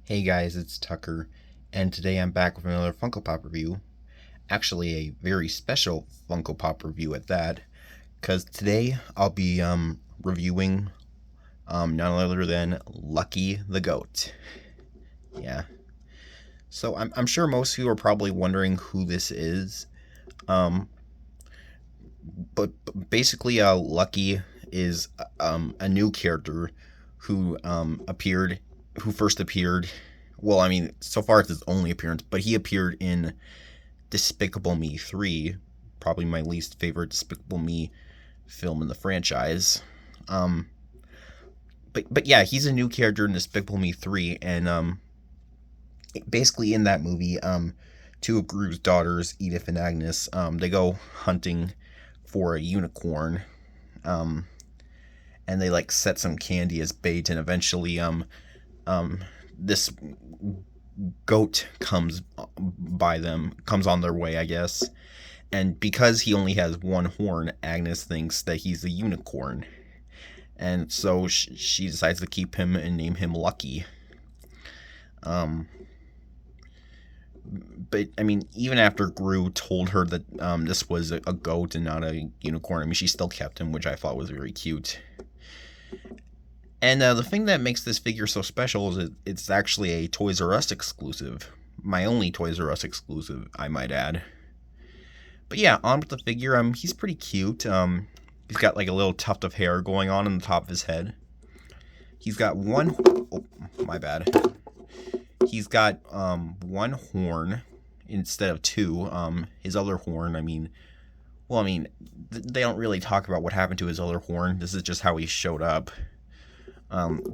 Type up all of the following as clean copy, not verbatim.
Hey guys, it's Tucker, and today I'm back with another Funko Pop review. Actually, a very special Funko Pop review at that, because today I'll be reviewing none other than Lucky the Goat. Yeah. So I'm sure most of you are probably wondering who this is. Um, but basically, Lucky is a new character who who first appeared. Well, I mean, so far it's his only appearance, but he appeared in Despicable Me 3, probably my least favorite Despicable Me film in the franchise. Um, but yeah, he's a new character in Despicable Me 3, and basically in that movie, two of Gru's daughters, Edith and Agnes, they go hunting for a unicorn, um, and they like set some candy as bait, and eventually, um, this goat comes on their way, I guess. And because he only has one horn, Agnes thinks that he's a unicorn. And so she decides to keep him and name him Lucky. Um, but I mean, even after Gru told her that this was a goat and not a unicorn, I mean, she still kept him, which I thought was very cute. And the thing that makes this figure so special is it's actually a Toys R Us exclusive. My only Toys R Us exclusive, I might add. But yeah, on with the figure. He's pretty cute. He's got like a little tuft of hair going on the top of his head. He's got one. Oh, my bad. He's got one horn instead of two. His other horn. They don't really talk about what happened to his other horn. This is just how he showed up.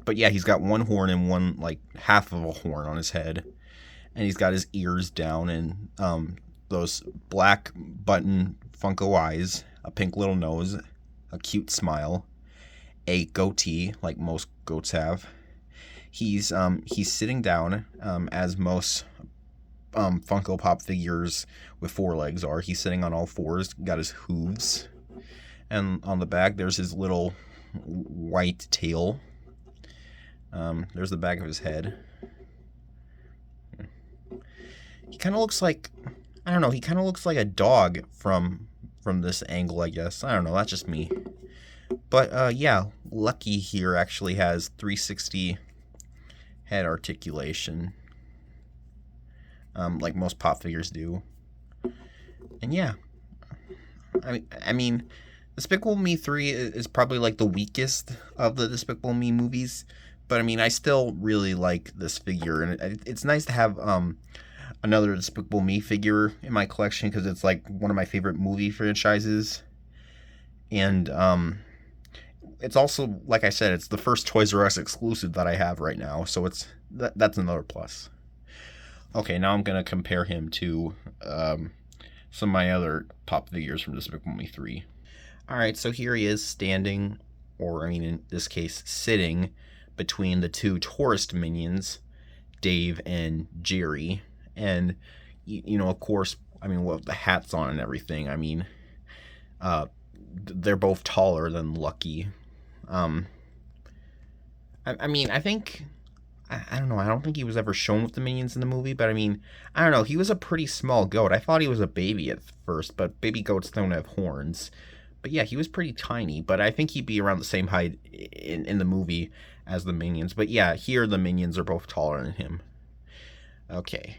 But yeah, he's got one horn and one like half of a horn on his head, and he's got his ears down and those black button Funko eyes, a pink little nose, a cute smile, a goatee like most goats have. He's sitting down, as most Funko Pop figures with four legs are. He's sitting on all fours, got his hooves, and on the back there's his little white tail. There's the back of his head. He kind of looks like, I don't know, he kind of looks like a dog from this angle, I guess. I don't know, that's just me. But yeah, Lucky here actually has 360 head articulation, like most pop figures do. And yeah, I mean, Despicable Me 3 is probably like the weakest of the Despicable Me movies, but I mean, I still really like this figure, and it's nice to have another Despicable Me figure in my collection because it's like one of my favorite movie franchises. And it's also, like I said, it's the first Toys R Us exclusive that I have right now, so that's another plus. Okay, now I'm gonna compare him to some of my other pop figures from Despicable Me 3. All right, so here he is standing, or I mean, in this case, sitting between the two tourist minions, Dave and Jerry. And of course, I mean, well, the hats on and everything. I mean, they're both taller than Lucky. I mean, I think I don't know. I don't think he was ever shown with the minions in the movie, but I mean, I don't know. He was a pretty small goat. I thought he was a baby at first, but baby goats don't have horns. But yeah, he was pretty tiny. But I think he'd be around the same height in the movie as the minions. But yeah, here the minions are both taller than him. Okay.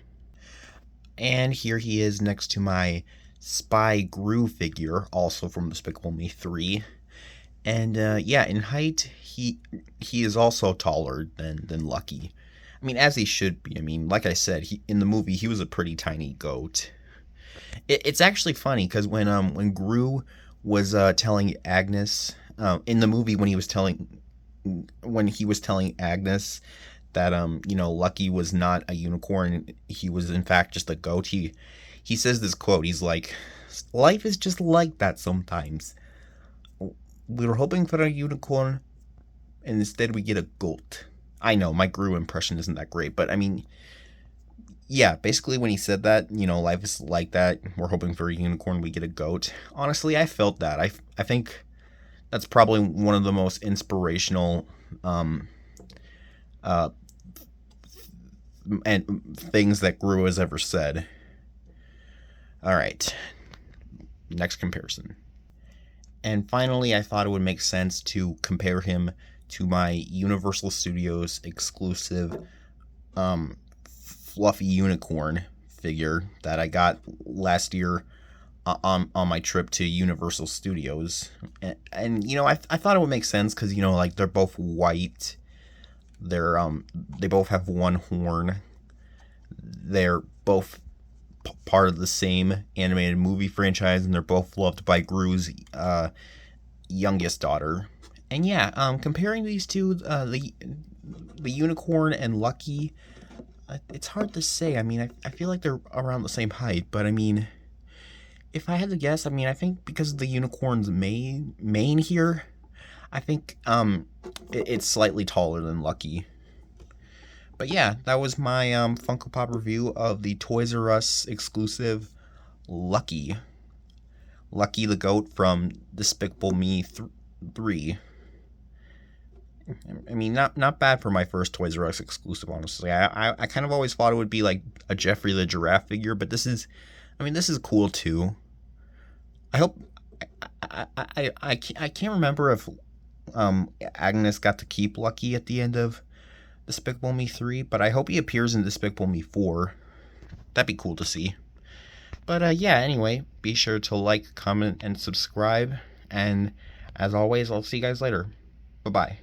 And here he is next to my Spy Gru figure, also from Despicable Me 3. And yeah, in height, he is also taller than Lucky. I mean, as he should be. I mean, like I said, in the movie he was a pretty tiny goat. It's actually funny because when Gru was telling Agnes in the movie when he was telling Agnes that Lucky was not a unicorn, he was in fact just a goat. He says this quote. He's like, "Life is just like that sometimes. We were hoping for a unicorn, and instead we get a goat." I know my Gru impression isn't that great, but I mean, yeah, basically when he said that, life is like that. We're hoping for a unicorn, we get a goat. Honestly, I felt that. I think that's probably one of the most inspirational uh, and things that Gru has ever said. All right, next comparison. And finally, I thought it would make sense to compare him to my Universal Studios exclusive fluffy unicorn figure that I got last year on my trip to Universal Studios. And you know, I thought it would make sense because, you know, like they're both white. They both have one horn. They're both part of the same animated movie franchise, and they're both loved by Gru's youngest daughter. And yeah, comparing these two, the unicorn and Lucky, it's hard to say. I mean, I feel like they're around the same height, but I mean, if I had to guess, I mean, I think because of the unicorn's mane here, I think it's slightly taller than Lucky. But yeah, that was my Funko Pop review of the Toys R Us exclusive Lucky. Lucky the Goat from Despicable Me 3. I mean, not bad for my first Toys R Us exclusive, honestly. I kind of always thought it would be like a Jeffrey the Giraffe figure, but this is cool too. I hope I can't remember if Agnes got to keep Lucky at the end of Despicable Me 3, but I hope he appears in Despicable Me 4. That'd be cool to see. But yeah, anyway, be sure to like, comment, and subscribe. And as always, I'll see you guys later. Bye-bye.